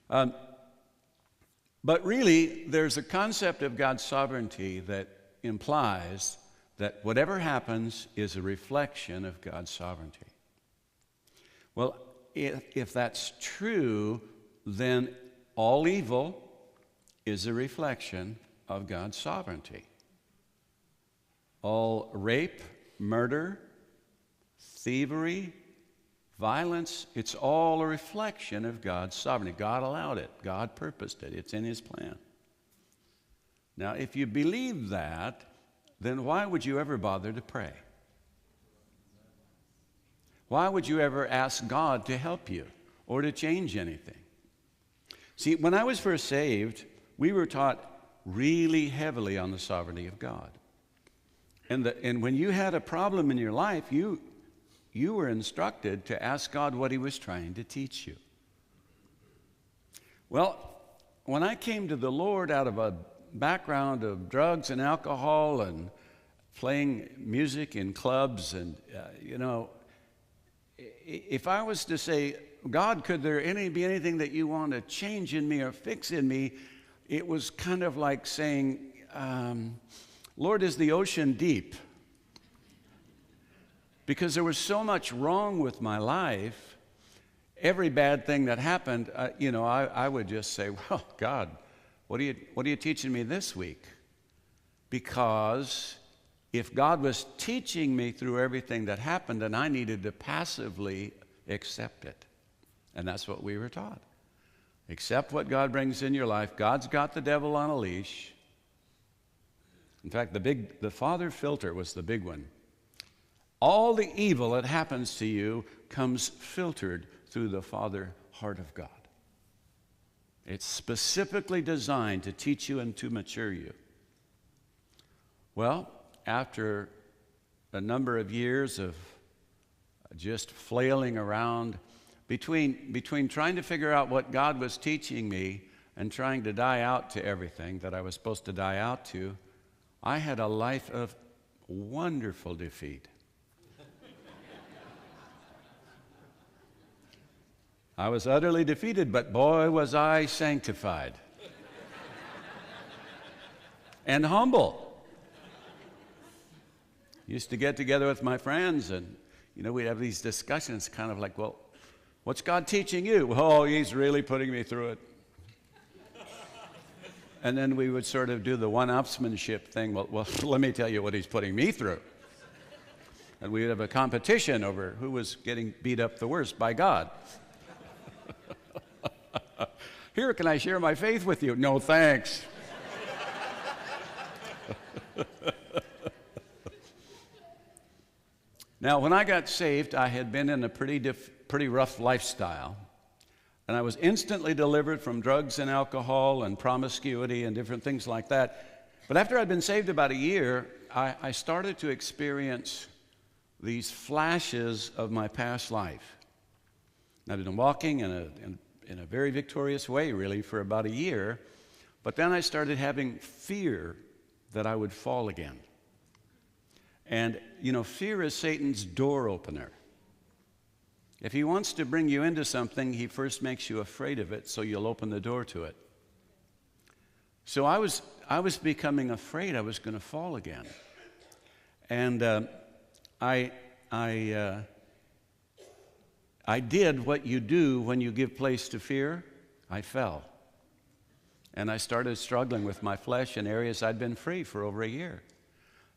Um, but really, there's a concept of God's sovereignty that implies that whatever happens is a reflection of God's sovereignty. Well, if that's true, then all evil is a reflection of God's sovereignty. All rape, murder, thievery, violence, it's all a reflection of God's sovereignty. God allowed it. God purposed it. It's in His plan. Now, if you believe that, then why would you ever bother to pray? Why would you ever ask God to help you or to change anything? See, when I was first saved, we were taught really heavily on the sovereignty of God. And when you had a problem in your life, you were instructed to ask God what He was trying to teach you. Well, when I came to the Lord out of a background of drugs and alcohol and playing music in clubs and, if I was to say, God, could there be anything that you want to change in me or fix in me? It was kind of like saying, Lord, is the ocean deep? Because there was so much wrong with my life, every bad thing that happened, I would just say, well, God, what are you teaching me this week? Because if God was teaching me through everything that happened, then I needed to passively accept it. And that's what we were taught. Accept what God brings in your life. God's got the devil on a leash. In fact, the father filter was the big one. All the evil that happens to you comes filtered through the father heart of God. It's specifically designed to teach you and to mature you. Well, after a number of years of just flailing around, between trying to figure out what God was teaching me and trying to die out to everything that I was supposed to die out to, I had a life of wonderful defeat. I was utterly defeated, but boy, was I sanctified and humble. Used to get together with my friends, and we'd have these discussions, kind of like, well, what's God teaching you? Oh, He's really putting me through it. And then we would sort of do the one-upsmanship thing. Well, let me tell you what He's putting me through. And we would have a competition over who was getting beat up the worst by God. Here, can I share my faith with you? No, thanks. Now, when I got saved, I had been in a pretty rough lifestyle, and I was instantly delivered from drugs and alcohol and promiscuity and different things like that. But after I'd been saved about a year, I started to experience these flashes of my past life. I've been walking in a very victorious way, really, for about a year, but then I started having fear that I would fall again. And, fear is Satan's door opener. If he wants to bring you into something, he first makes you afraid of it so you'll open the door to it. So I was becoming afraid I was going to fall again. And I did what you do when you give place to fear. I fell. And I started struggling with my flesh in areas I'd been free for over a year.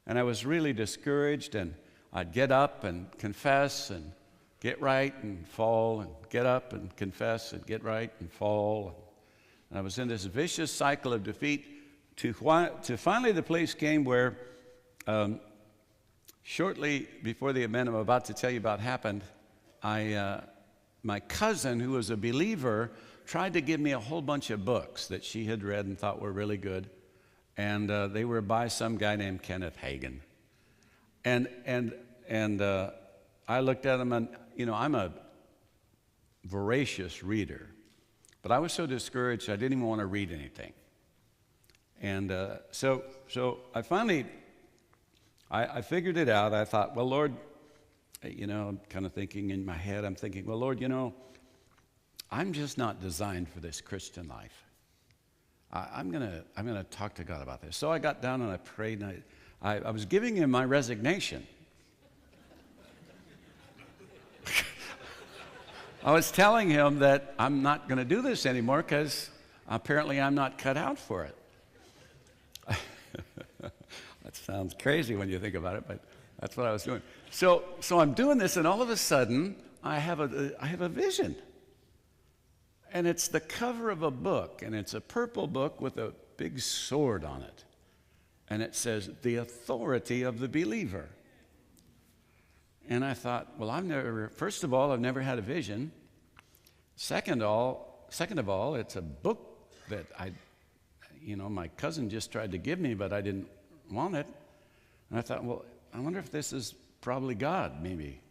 And I was really discouraged, and I'd get up and confess and get right and fall, and get up and confess and get right and fall. And I was in this vicious cycle of defeat to finally the place came where shortly before the event I'm about to tell you about happened, my cousin, who was a believer, tried to give me a whole bunch of books that she had read and thought were really good. And they were by some guy named Kenneth Hagin. And I looked at them, and, I'm a voracious reader. But I was so discouraged, I didn't even want to read anything. And so I finally, I figured it out. I thought, well, Lord, I'm kind of thinking in my head, I'm thinking, well, Lord, I'm just not designed for this Christian life. I'm gonna talk to God about this. So I got down and I prayed, and I was giving him my resignation. I was telling him that I'm not going to do this anymore because apparently I'm not cut out for it. That sounds crazy when you think about it, but that's what I was doing. So I'm doing this, and all of a sudden I have a vision. And it's the cover of a book, and it's a purple book with a big sword on it. And it says, "The Authority of the Believer." And I thought, well, first of all, I've never had a vision. Second of all, it's a book that my cousin just tried to give me, but I didn't want it. And I thought, well, I wonder if this is probably God, maybe.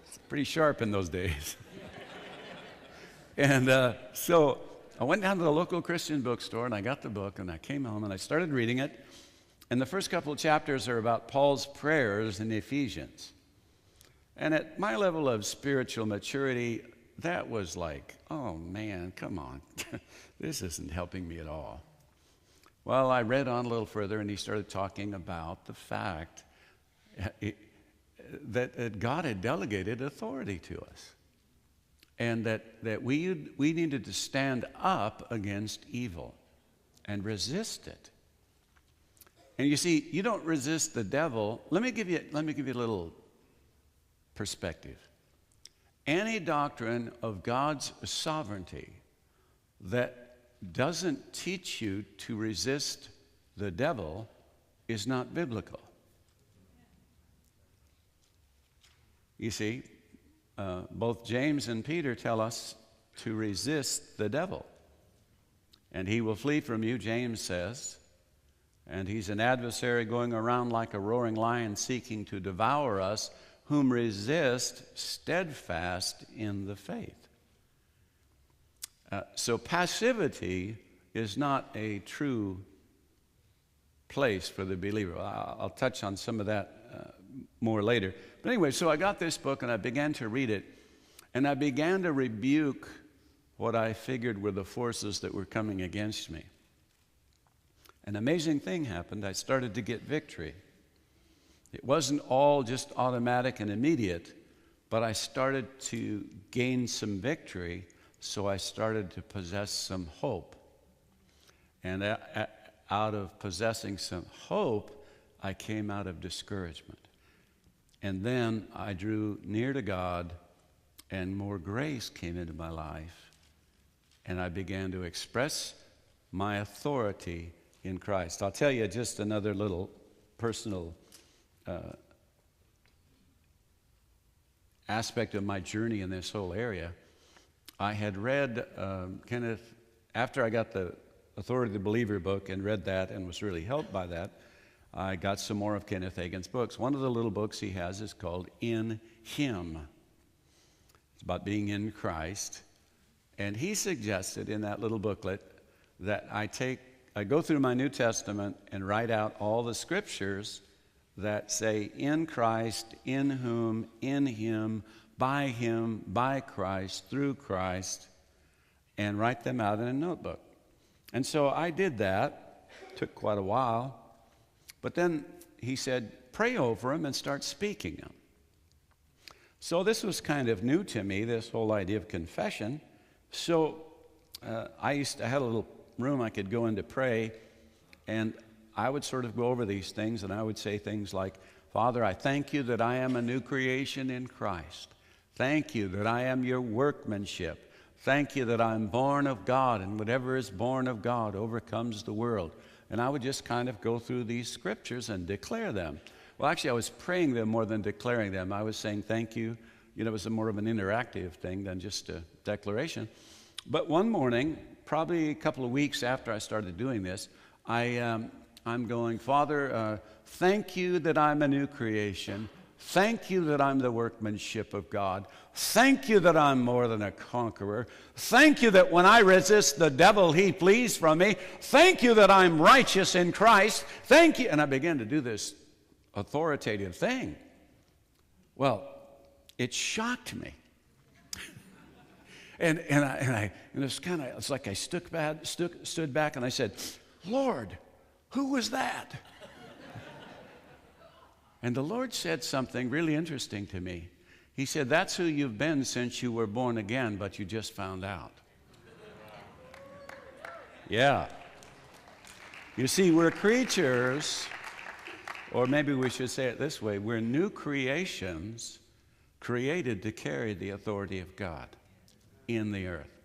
It's pretty sharp in those days. And so I went down to the local Christian bookstore, and I got the book, and I came home, and I started reading it. And the first couple of chapters are about Paul's prayers in Ephesians. And at my level of spiritual maturity, that was like, oh man, come on. This isn't helping me at all. Well, I read on a little further, and he started talking about the fact that God had delegated authority to us. And that we needed to stand up against evil and resist it. And you see, you don't resist the devil. Let me give you a little perspective. Any doctrine of God's sovereignty that doesn't teach you to resist the devil is not biblical. You see, both James and Peter tell us to resist the devil, and he will flee from you, James says. And he's an adversary going around like a roaring lion seeking to devour us, whom resist steadfast in the faith. So passivity is not a true place for the believer. I'll touch on some of that more later. But anyway, so I got this book and I began to read it, and I began to rebuke what I figured were the forces that were coming against me. An amazing thing happened. I started to get victory. It wasn't all just automatic and immediate, but I started to gain some victory, so I started to possess some hope. And out of possessing some hope, I came out of discouragement. And then I drew near to God, and more grace came into my life, and I began to express my authority in Christ. I'll tell you just another little personal aspect of my journey in this whole area. I had read Kenneth, after I got the Authority of the Believer book and read that and was really helped by that, I got some more of Kenneth Hagin's books. One of the little books he has is called In Him. It's about being in Christ. And he suggested in that little booklet that I go through my New Testament and write out all the scriptures that say in Christ, in whom, in Him, by Christ, through Christ, and write them out in a notebook. And so I did that. Took quite a while. But then he said, pray over them and start speaking them. So this was kind of new to me, this whole idea of confession. So I had a little room I could go in to pray, and I would sort of go over these things, and I would say things like, Father, I thank you that I am a new creation in Christ. Thank you that I am your workmanship. Thank you that I'm born of God, and whatever is born of God overcomes the world. And I would just kind of go through these scriptures and declare them. Well, actually, I was praying them more than declaring them. I was saying thank you. You know, it was more of an interactive thing than just a declaration. But one morning, probably a couple of weeks after I started doing this, I'm going, Father, thank you that I'm a new creation. Thank you that I'm the workmanship of God. Thank you that I'm more than a conqueror. Thank you that when I resist the devil, he flees from me. Thank you that I'm righteous in Christ. Thank you. And I began to do this authoritative thing. Well, it shocked me. And it was kind of, it's like I stood back and I said, Lord, who was that? And the Lord said something really interesting to me. He said, that's who you've been since you were born again, but you just found out. Yeah. You see, we're creatures, or maybe we should say it this way, we're new creations created to carry the authority of God in the earth.